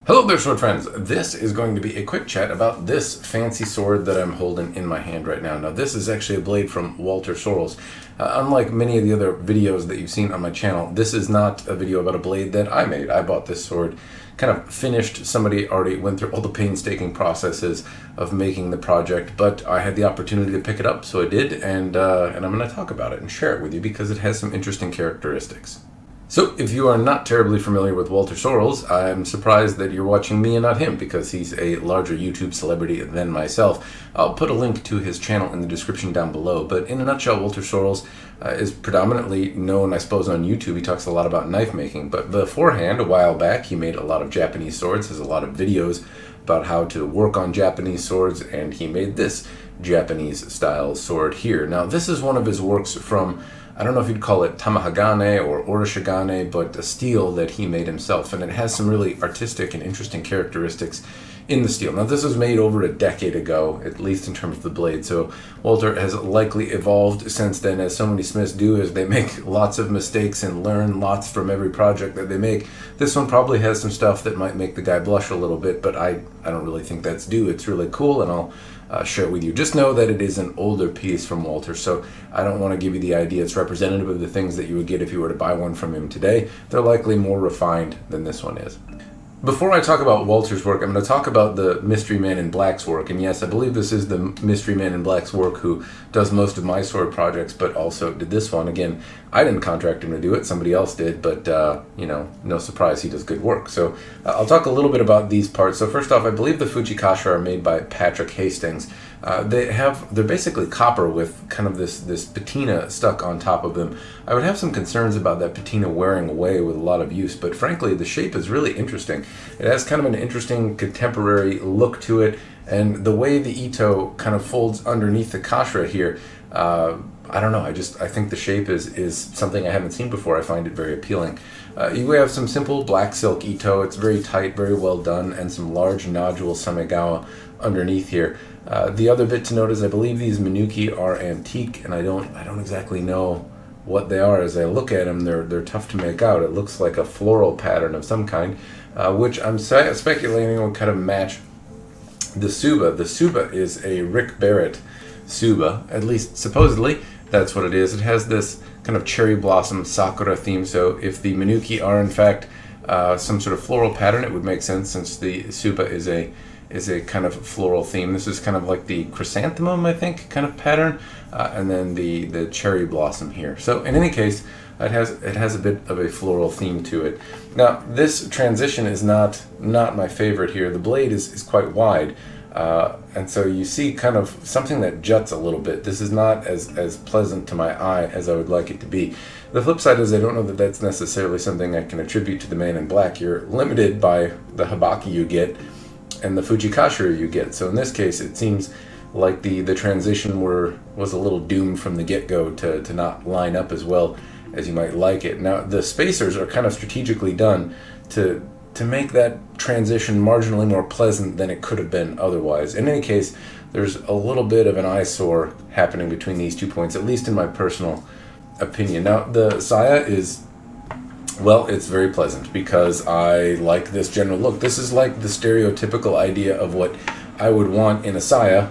Hello there, sword friends. This is going to be a quick chat about this fancy sword that I'm holding in my hand right now. Now, this is actually a blade from Walter Sorrells. Unlike many of the other videos that you've seen on my channel, this is not a video about a blade that I made. I bought this sword kind of finished. Somebody already went through all the painstaking processes of making the project, but I had the opportunity to pick it up, so I did, and I'm going to talk about it and share it with you because it has some interesting characteristics. So, if you are not terribly familiar with Walter Sorrells, I'm surprised that you're watching me and not him, because he's a larger YouTube celebrity than myself. I'll put a link to his channel in the description down below, but in a nutshell, Walter Sorrells is predominantly known, I suppose, on YouTube. He talks a lot about knife making, but beforehand, a while back, he made a lot of Japanese swords, has a lot of videos about how to work on Japanese swords, and he made this Japanese-style sword here. Now, this is one of his works from, I don't know if you'd call it tamahagane or orishigane, but a steel that he made himself, and it has some really artistic and interesting characteristics in the steel. Now, this was made over a decade ago, at least in terms of the blade, so Walter has likely evolved since then, as so many smiths do, as they make lots of mistakes and learn lots from every project that they make. This one probably has some stuff that might make the guy blush a little bit, but I don't really think that's due. It's really cool, and I'll share it with you. Just know that it is an older piece from Walter, so I don't want to give you the idea it's representative of the things that you would get if you were to buy one from him today. They're likely more refined than this one is. Before I talk about Walter's work, I'm going to talk about the Mystery Man in Black's work. And yes, I believe this is the Mystery Man in Black's work who does most of my sword projects, but also did this one. Again, I didn't contract him to do it, somebody else did, but, no surprise, he does good work. So I'll talk a little bit about these parts. So first off, I believe the Fuchi Kashira are made by Patrick Hastings. They're basically copper with kind of this patina stuck on top of them. I would have some concerns about that patina wearing away with a lot of use, but frankly, the shape is really interesting. It has kind of an interesting contemporary look to it, and the way the ito kind of folds underneath the kashira here, I don't know, I think the shape is something I haven't seen before. I find it very appealing. You have some simple black silk ito. It's very tight, very well done, and some large nodule samegawa underneath here. The other bit to note is I believe these menuki are antique, and I don't exactly know what they are. As I look at them, they're tough to make out. It looks like a floral pattern of some kind, which I'm speculating will kind of match the tsuba. The tsuba is a Rick Barrett tsuba, at least supposedly that's what it is. It has this kind of cherry blossom sakura theme, so if the menuki are in fact some sort of floral pattern, it would make sense since the tsuba is a kind of floral theme. This is kind of like the chrysanthemum, I think, kind of pattern, and then the cherry blossom here. So in any case, it has a bit of a floral theme to it. Now, this transition is not my favorite here. The blade is quite wide, and so you see kind of something that juts a little bit. This is not as pleasant to my eye as I would like it to be. The flip side is I don't know that that's necessarily something I can attribute to the Man in Black. You're limited by the habaki you get and the Fuchi Kashira you get. So in this case, it seems like the transition was a little doomed from the get-go to not line up as well as you might like it. Now, the spacers are kind of strategically done to make that transition marginally more pleasant than it could have been otherwise. In any case, there's a little bit of an eyesore happening between these 2 points, at least in my personal opinion. Now, the saya is, well, it's very pleasant because I like this general look. This is like the stereotypical idea of what I would want in a saya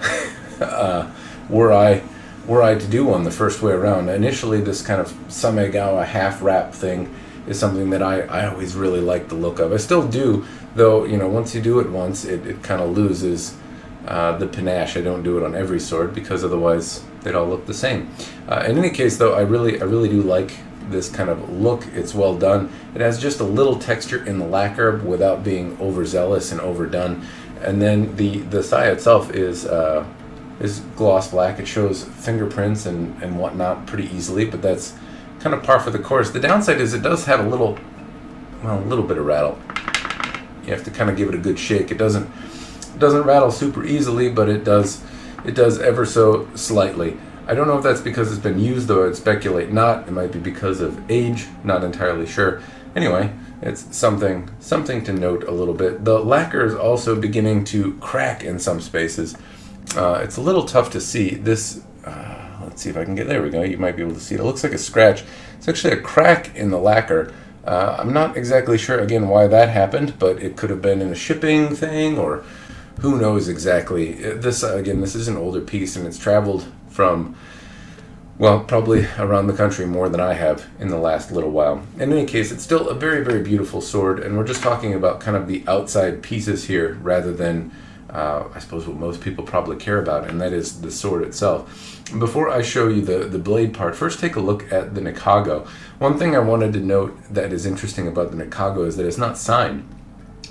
were I to do one the first way around. Initially, this kind of samegawa half wrap thing is something that I always really like the look of. I still do, though, once you do it once, it kind of loses the panache. I don't do it on every sword because otherwise they'd all look the same. In any case, though, I really do like this kind of look. It's well done. It has just a little texture in the lacquer without being overzealous and overdone. And then the thigh itself is gloss black. It shows fingerprints and whatnot pretty easily, but that's kind of par for the course. The downside is it does have a little bit of rattle. You have to kind of give it a good shake. It doesn't rattle super easily, but it does ever so slightly. I don't know if that's because it's been used, though I'd speculate not. It might be because of age, not entirely sure. Anyway, it's something to note a little bit. The lacquer is also beginning to crack in some spaces. It's a little tough to see. This, let's see if I can get, there we go, you might be able to see it. It looks like a scratch. It's actually a crack in the lacquer I'm not exactly sure, again, why that happened, but it could have been in a shipping thing, or who knows exactly. This, again, this is an older piece, and it's traveled from, well, probably around the country more than I have in the last little while. In any case, it's still a very, very beautiful sword, and we're just talking about kind of the outside pieces here rather than, I suppose, what most people probably care about, and that is the sword itself. Before I show you the blade part, first take a look at the nikago. One thing I wanted to note that is interesting about the nikago is that it's not signed.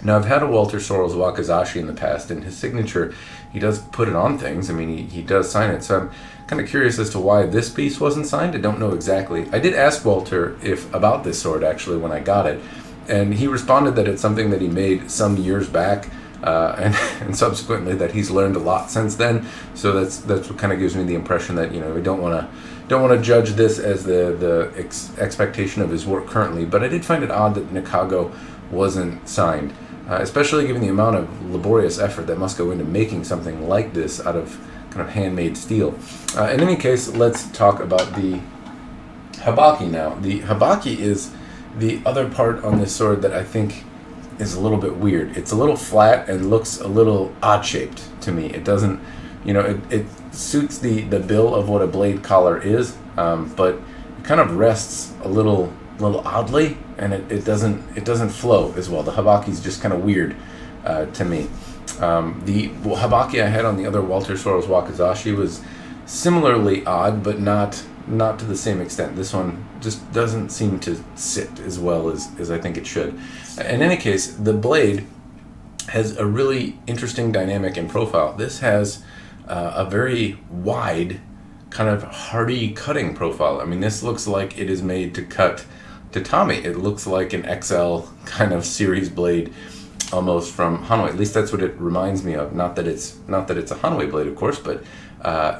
Now, I've had a Walter Sorrells wakizashi in the past, and his signature, he does put it on things. I mean, he does sign it, so I'm kind of curious as to why this piece wasn't signed. I don't know exactly. I did ask Walter about this sword, actually, when I got it, and he responded that it's something that he made some years back, and subsequently that he's learned a lot since then. So that's what kind of gives me the impression that, we don't want to judge this as the expectation of his work currently. But I did find it odd that nikago wasn't signed, especially given the amount of laborious effort that must go into making something like this out of kind of handmade steel. In any case, let's talk about the habaki now. The habaki is the other part on this sword that I think is a little bit weird. It's a little flat and looks a little odd-shaped to me. It doesn't, it suits the bill of what a blade collar is, but it kind of rests a little oddly, and it doesn't flow as well. The habaki is just kind of weird to me. The habaki I had on the other Walter Sorrells wakizashi was similarly odd, but not to the same extent. This one just doesn't seem to sit as well as I think it should. In any case, the blade has a really interesting dynamic and profile. This has a very wide, kind of hardy cutting profile. I mean, this looks like it is made to cut tatami. It looks like an XL kind of series blade, almost from Hanwei. At least that's what it reminds me of. Not that it's a Hanwei blade, of course, but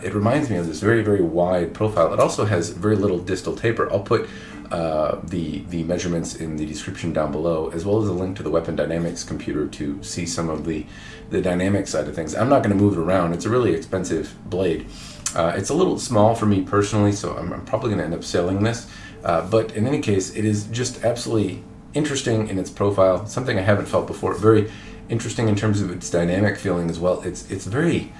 it reminds me of this very, very wide profile. It also has very little distal taper. I'll put the measurements in the description down below, as well as a link to the Weapon Dynamics computer to see some of the dynamic side of things. I'm not going to move it around. It's a really expensive blade. It's a little small for me personally, so I'm probably going to end up selling this. But in any case, it is just absolutely interesting in its profile, something I haven't felt before. Very interesting in terms of its dynamic feeling as well. It's very,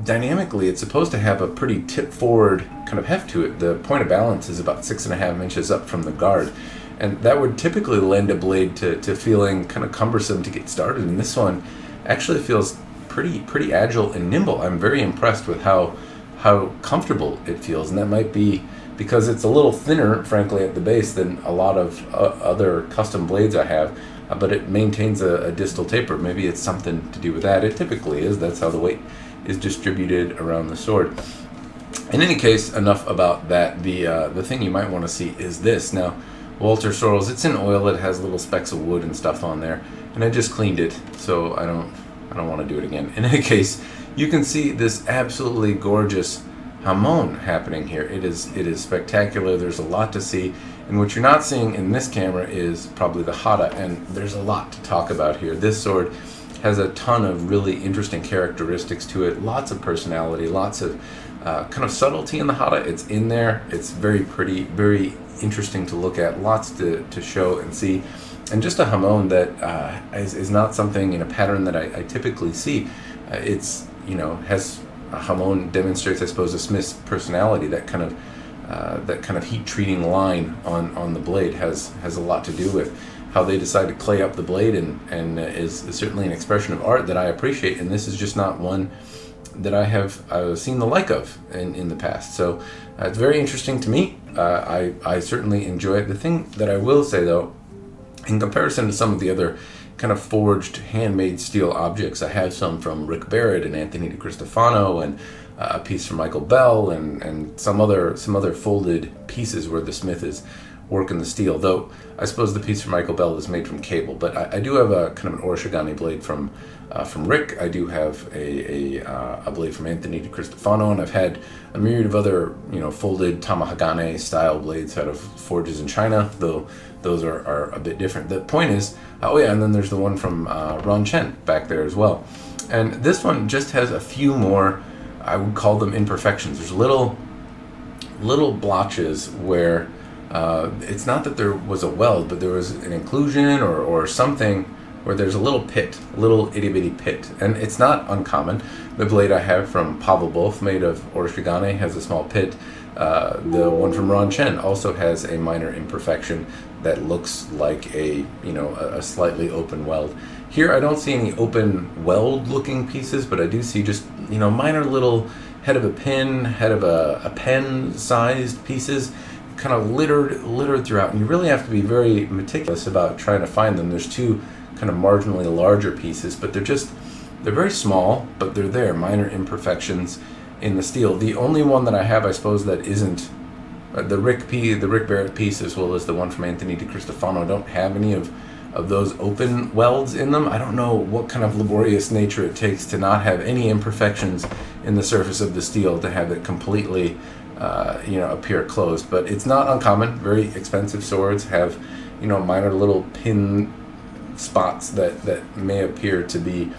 dynamically, it's supposed to have a pretty tip-forward kind of heft to it. The point of balance is about 6.5 inches up from the guard, and that would typically lend a blade to feeling kind of cumbersome to get started. And this one actually feels pretty agile and nimble. I'm very impressed with how comfortable it feels, and that might be because it's a little thinner, frankly, at the base than a lot of other custom blades I have, but it maintains a distal taper. Maybe it's something to do with that. It typically is. That's how the weight is distributed around the sword. In any case, enough about that. The thing you might want to see is this. Now, Walter Sorrells, it's in oil. It has little specks of wood and stuff on there, and I just cleaned it, so I don't want to do it again. In any case, you can see this absolutely gorgeous hamon happening here. It is spectacular. There's a lot to see, and what you're not seeing in this camera is probably the hata, and there's a lot to talk about here. This sword has a ton of really interesting characteristics to it, lots of personality, lots of kind of subtlety in the hata. It's in there. It's very pretty, very interesting to look at, lots to show and see, and just a hamon that is not something in a pattern that I typically see. It's, has a hamon demonstrates, I suppose, a smith's personality. That kind of heat treating line on the blade has a lot to do with how they decide to clay up the blade, and is certainly an expression of art that I appreciate. And this is just not one that I have seen the like of in the past. So it's very interesting to me. I certainly enjoy it. The thing that I will say, though, in comparison to some of the other kind of forged handmade steel objects, I have some from Rick Barrett and Anthony DiCristofano, and a piece from Michael Bell, and some other folded pieces where the smith is working the steel. Though I suppose the piece from Michael Bell is made from cable, but I do have a kind of an orishigami blade from Rick. I do have a blade from Anthony DiCristofano, and I've had a myriad of other folded tamahagane style blades out of forges in China, though those are a bit different. The point is, and then there's the one from Ron Chen back there as well. And this one just has a few more, I would call them imperfections. There's little blotches where It's not that there was a weld, but there was an inclusion or something where there's a little pit, a little itty-bitty pit. And it's not uncommon. The blade I have from Pavel Both, made of orishigane, has a small pit. The one from Ron Chen also has a minor imperfection that looks like a slightly open weld. Here I don't see any open weld looking pieces, but I do see just minor little head of a pin, head of a pen sized pieces, kind of littered throughout, and you really have to be very meticulous about trying to find them. There's two kind of marginally larger pieces, but they're very small, but they're there, minor imperfections in the steel. The only one that I have, I suppose, that isn't the Rick Barrett piece, as well as the one from Anthony DiCristofano, don't have any of those open welds in them. I don't know what kind of laborious nature it takes to not have any imperfections in the surface of the steel to have it completely appear closed. But it's not uncommon. Very expensive swords have minor little pin spots that may appear to be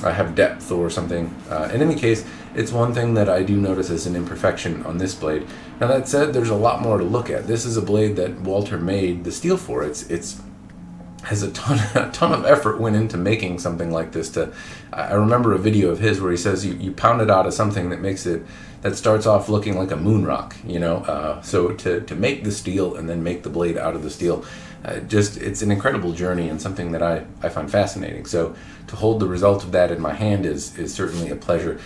have depth or something. In any case, it's one thing that I do notice as an imperfection on this blade. Now that said, there's a lot more to look at. This is a blade that Walter made the steel for. It's has a ton of effort went into making something like this. I remember a video of his where he says you pound it out of something that starts off looking like a moon rock, so to make the steel and then make the blade out of the steel, it's an incredible journey and something that I find fascinating. So to hold the result of that in my hand is certainly a pleasure.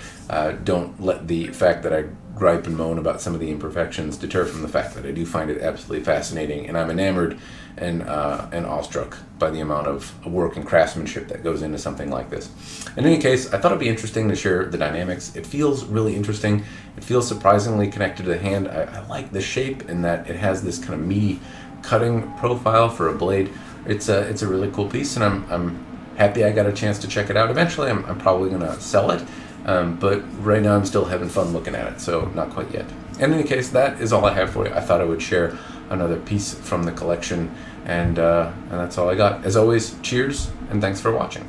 Don't let the fact that I gripe and moan about some of the imperfections deter from the fact that I do find it absolutely fascinating, and I'm enamored and awestruck by the amount of work and craftsmanship that goes into something like this. In any case, I thought it'd be interesting to share the dynamics. It feels really interesting. It feels surprisingly connected to the hand. I like the shape in that it has this kind of meaty cutting profile for a blade. It's a really cool piece, and I'm happy I got a chance to check it out. Eventually, I'm probably gonna sell it. But right now I'm still having fun looking at it, so not quite yet. In any case, that is all I have for you. I thought I would share another piece from the collection, and that's all I got. As always, cheers, and thanks for watching.